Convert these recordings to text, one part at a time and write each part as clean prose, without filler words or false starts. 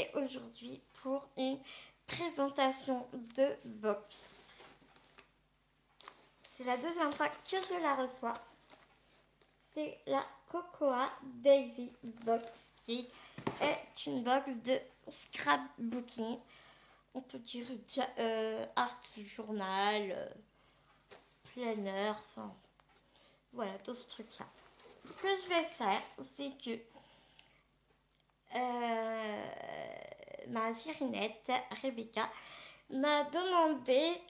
retrouver aujourd'hui pour une présentation de box. C'est la deuxième fois que je la reçois. C'est la Cocoa Daisy Box qui est une box de scrapbooking. On peut dire art journal, planner, enfin voilà, tout ce truc-là. Ce que je vais faire, c'est que ma girinette, Rebecca, m'a demandé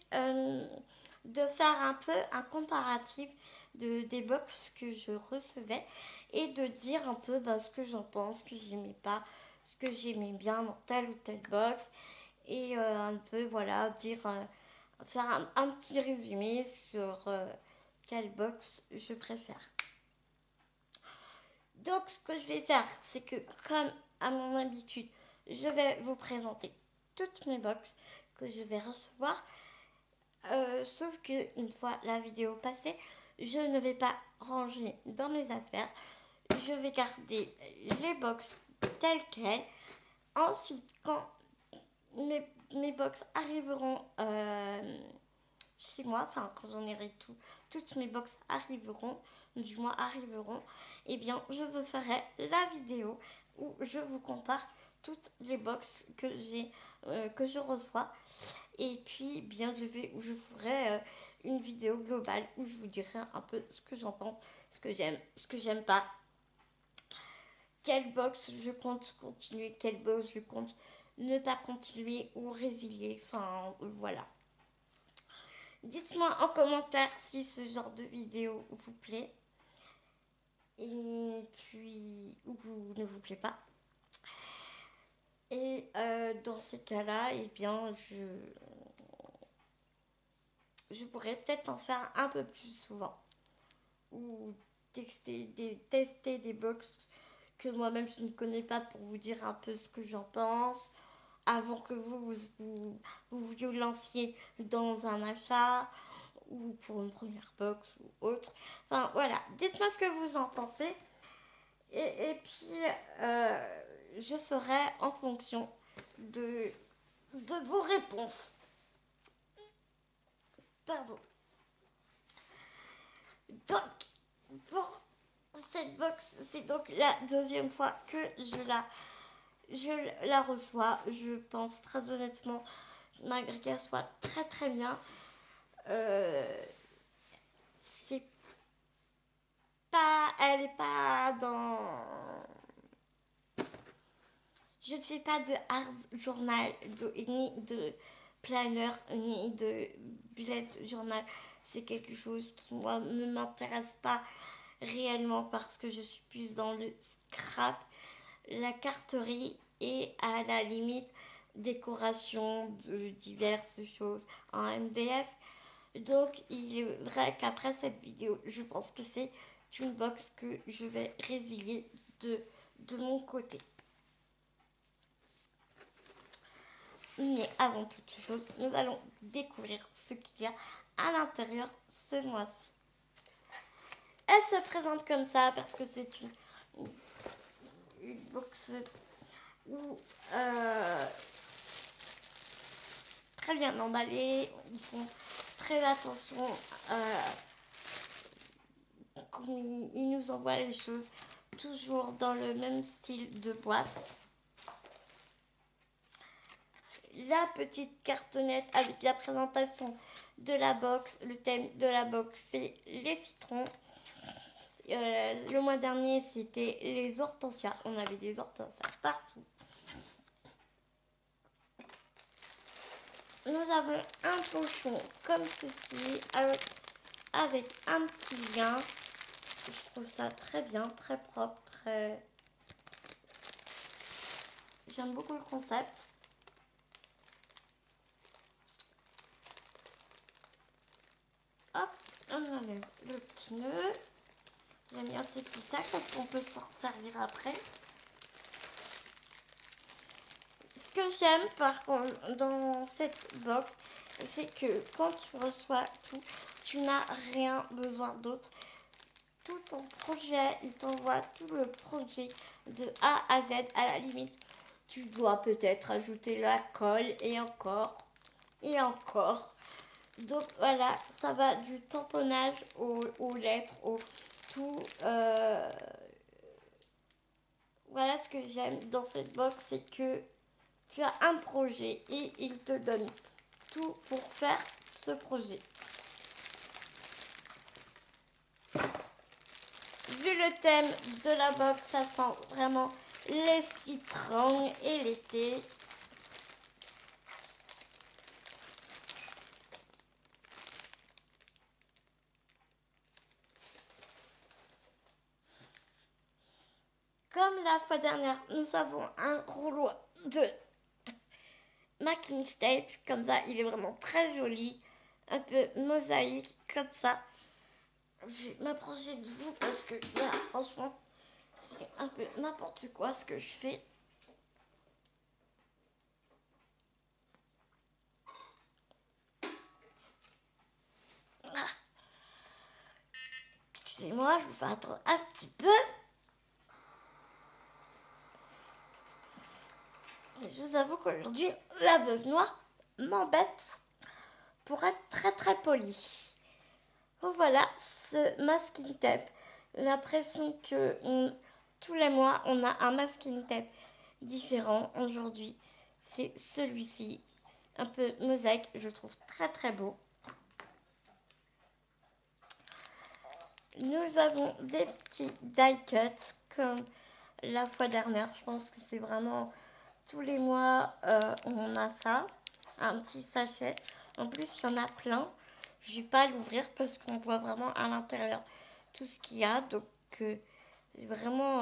de faire un peu un comparatif des box que je recevais et de dire un peu ce que j'en pense, ce que j'aimais pas, ce que j'aimais bien dans telle ou telle box et un peu voilà dire faire un petit résumé sur quelle box je préfère. Donc ce que je vais faire, c'est que comme à mon habitude, je vais vous présenter toutes mes box que je vais recevoir. Sauf que une fois la vidéo passée, je ne vais pas ranger dans mes affaires. Je vais garder les box telles quelles. Ensuite, quand mes box arriveront chez moi, enfin quand j'en aurai toutes mes box arriveront, du moins arriveront, et bien je vous ferai la vidéo où je vous compare toutes les box que je reçois. Et puis bien je ferai une vidéo globale où je vous dirai un peu ce que j'en pense, ce que j'aime pas, quelle box je compte continuer, quelle box je compte ne pas continuer ou résilier, enfin voilà. Dites-moi en commentaire si ce genre de vidéo vous plaît et puis ou ne vous plaît pas. Et dans ces cas-là, eh bien, je pourrais peut-être en faire un peu plus souvent. Ou tester des box que moi-même je ne connais pas pour vous dire un peu ce que j'en pense avant que vous lanciez dans un achat ou pour une première box ou autre. Enfin voilà, dites-moi ce que vous en pensez et puis je ferai en fonction de vos réponses. Pardon. Donc, pour cette box, c'est donc la deuxième fois que je la reçois. Je pense très honnêtement, malgré qu'elle soit très très bien, c'est pas, elle est pas dans. Je ne fais pas de art journal, ni de planner, ni de bullet journal. C'est quelque chose qui, moi, ne m'intéresse pas réellement parce que je suis plus dans le scrap, la carterie et à la limite décoration de diverses choses en MDF. Donc il est vrai qu'après cette vidéo, je pense que c'est une box que je vais résilier de mon côté. Mais avant toute chose, nous allons découvrir ce qu'il y a à l'intérieur ce mois-ci. Elle se présente comme ça parce que c'est une box où très bien emballée. Ils font très attention. Ils nous envoient les choses toujours dans le même style de boîte. La petite cartonnette avec la présentation de la box. Le thème de la box, c'est les citrons. Le mois dernier, c'était les hortensias. On avait des hortensias partout. Nous avons un pochon comme ceci avec un petit lien. Je trouve ça très bien, très propre, très... J'aime beaucoup le concept. Hop, on enlève le petit nœud. J'aime bien ces petits sacs parce qu'on peut s'en servir après. Ce que j'aime par contre dans cette box, c'est que quand tu reçois tout, tu n'as rien besoin d'autre. Tout ton projet, il t'envoie tout le projet de A à Z. À la limite, tu dois peut-être ajouter la colle et encore et encore. Donc voilà, ça va du tamponnage aux lettres, au tout. Voilà ce que j'aime dans cette box, c'est que tu as un projet et il te donne tout pour faire ce projet. Vu le thème de la box, ça sent vraiment les citrons et l'été. Comme la fois dernière, nous avons un rouleau de masking tape. Comme ça, il est vraiment très joli. Un peu mosaïque, comme ça. Je vais m'approcher de vous parce que là, franchement, c'est un peu n'importe quoi ce que je fais. Ah. Excusez-moi, je vous fais attendre un petit peu. Je vous avoue qu'aujourd'hui, la veuve noire m'embête pour être très très polie. Voilà ce masking tape. J'ai l'impression que tous les mois, on a un masking tape différent. Aujourd'hui, c'est celui-ci. Un peu mosaïque, je trouve très très beau. Nous avons des petits die cuts comme la fois dernière. Je pense que c'est vraiment tous les mois, on a ça. Un petit sachet. En plus, il y en a plein. Je vais pas l'ouvrir parce qu'on voit vraiment à l'intérieur tout ce qu'il y a. Donc, vraiment,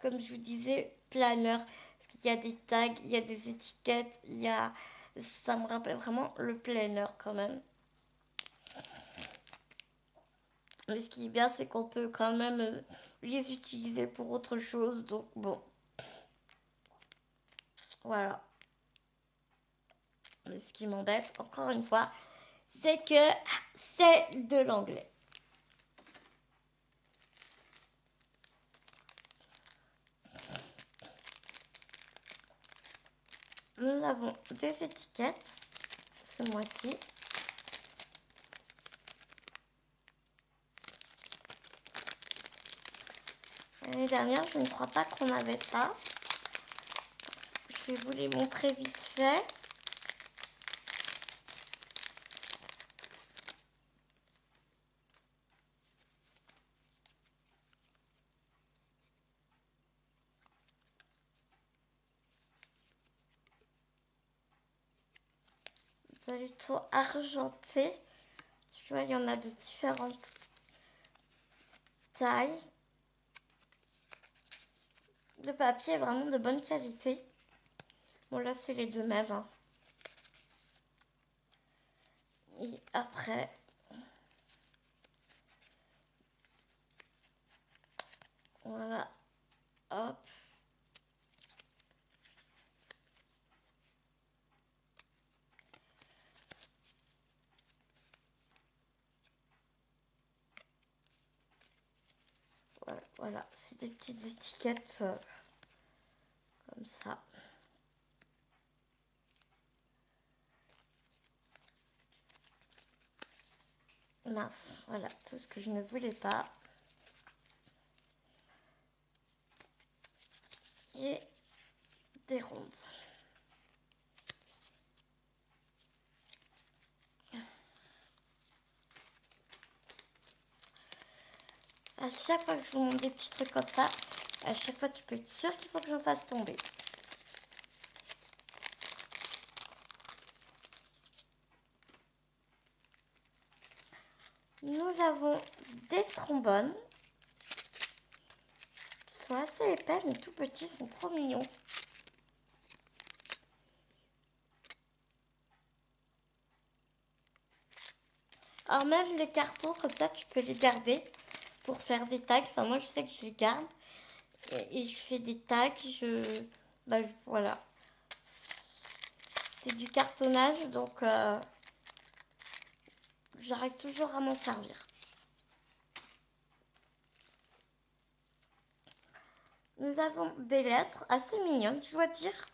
comme je vous disais, planeur. Parce qu'il y a des tags, il y a des étiquettes, il y a... Ça me rappelle vraiment le planeur quand même. Mais ce qui est bien, c'est qu'on peut quand même les utiliser pour autre chose. Donc, bon, voilà. Mais ce qui m'embête, encore une fois, c'est que c'est de l'anglais. Nous avons des étiquettes ce mois-ci. L'année dernière, je ne crois pas qu'on avait ça. Je vais vous les montrer vite fait. Vous avez tout argenté. Tu vois, il y en a de différentes tailles. Le papier est vraiment de bonne qualité. Bon, là, c'est les deux mêmes. Hein. Et après, voilà, hop. Voilà, c'est des petites étiquettes comme ça. Mince, voilà, tout ce que je ne voulais pas. Et des rondes. À chaque fois que je vous montre des petits trucs comme ça, à chaque fois tu peux être sûr qu'il faut que j'en fasse tomber. Nous avons des trombones. Ils sont assez épais mais tout petits, ils sont trop mignons. Alors même les cartons comme ça tu peux les garder pour faire des tags. Enfin moi je sais que je les garde et je fais des tags. Bah, voilà. C'est du cartonnage donc j'arrive toujours à m'en servir. Nous avons des lettres assez mignonnes, je dois dire.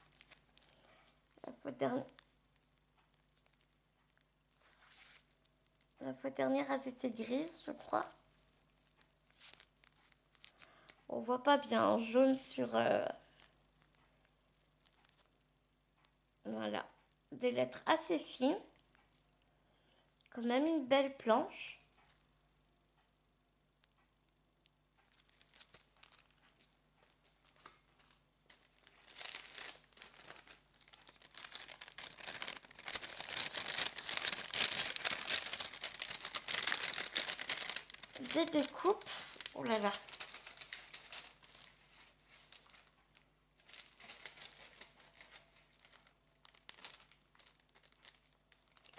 La fois dernière, elles étaient grises, je crois. On voit pas bien en jaune sur... Voilà. Des lettres assez fines. Quand même une belle planche. Des découpes. Oh là là.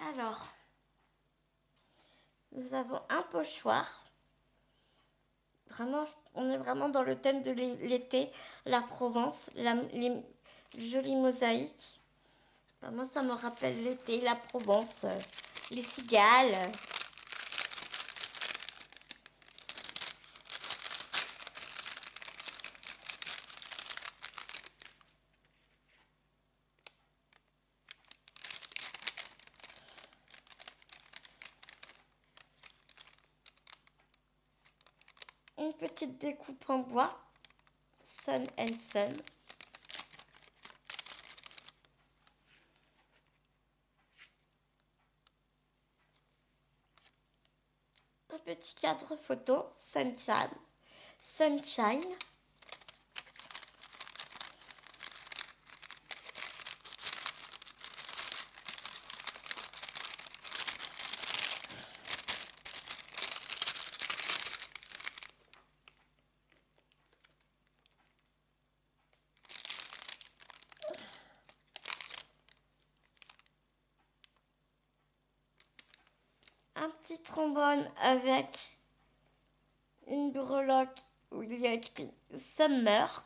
Alors, nous avons un pochoir. Vraiment, on est vraiment dans le thème de l'été, la Provence, les jolies mosaïques. Ben, moi, ça me rappelle l'été, la Provence, les cigales. Une petite découpe en bois, Sun and Fun. Un petit cadre photo, Sunshine. Sunshine. Un petit trombone avec une breloque où il y a écrit Summer.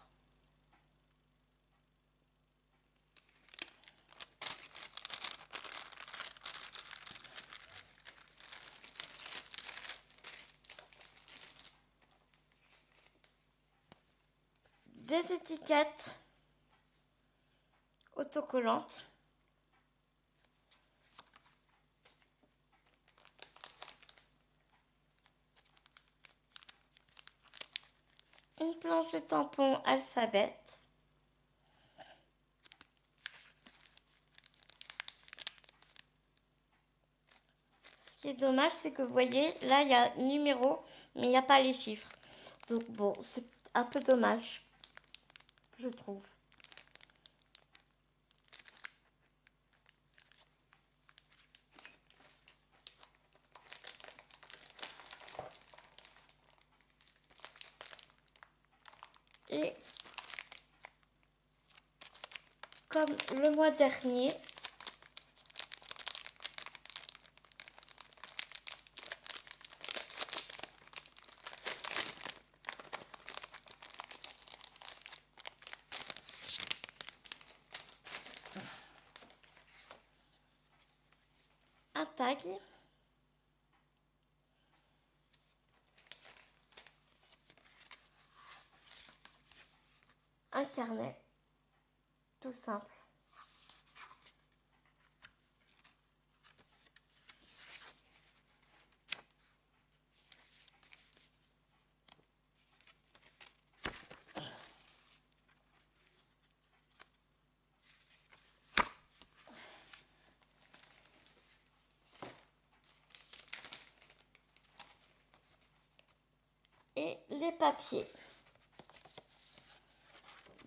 Des étiquettes autocollantes. Une planche de tampon alphabet. Ce qui est dommage, c'est que vous voyez, là, il y a numéro, mais il n'y a pas les chiffres. Donc bon, c'est un peu dommage, je trouve. Et comme le mois dernier, un tag, un carnet, tout simple. Et les papiers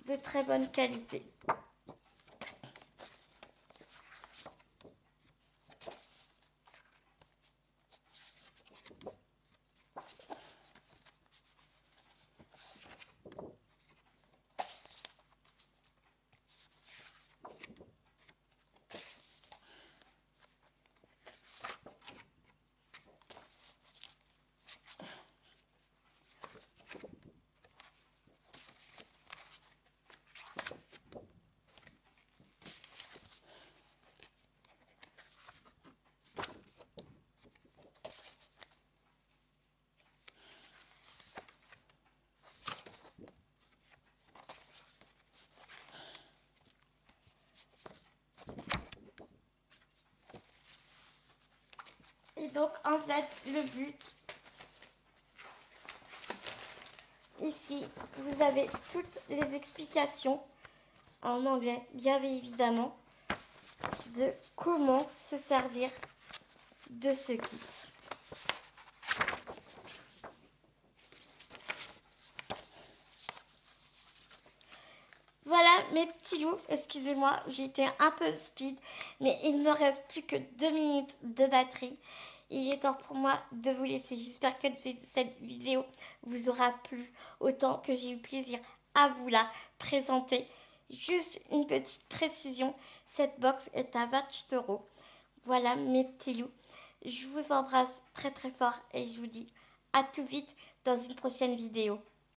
de très bonne qualité. Et donc en fait le but, ici vous avez toutes les explications en anglais bien évidemment de comment se servir de ce kit. Voilà mes petits loups, excusez-moi, j'ai été un peu speed, mais il me reste plus que 2 minutes de batterie. Il est temps pour moi de vous laisser. J'espère que cette vidéo vous aura plu autant que j'ai eu plaisir à vous la présenter. Juste une petite précision, cette box est à 28 euros. Voilà mes petits loups. Je vous embrasse très très fort et je vous dis à tout vite dans une prochaine vidéo.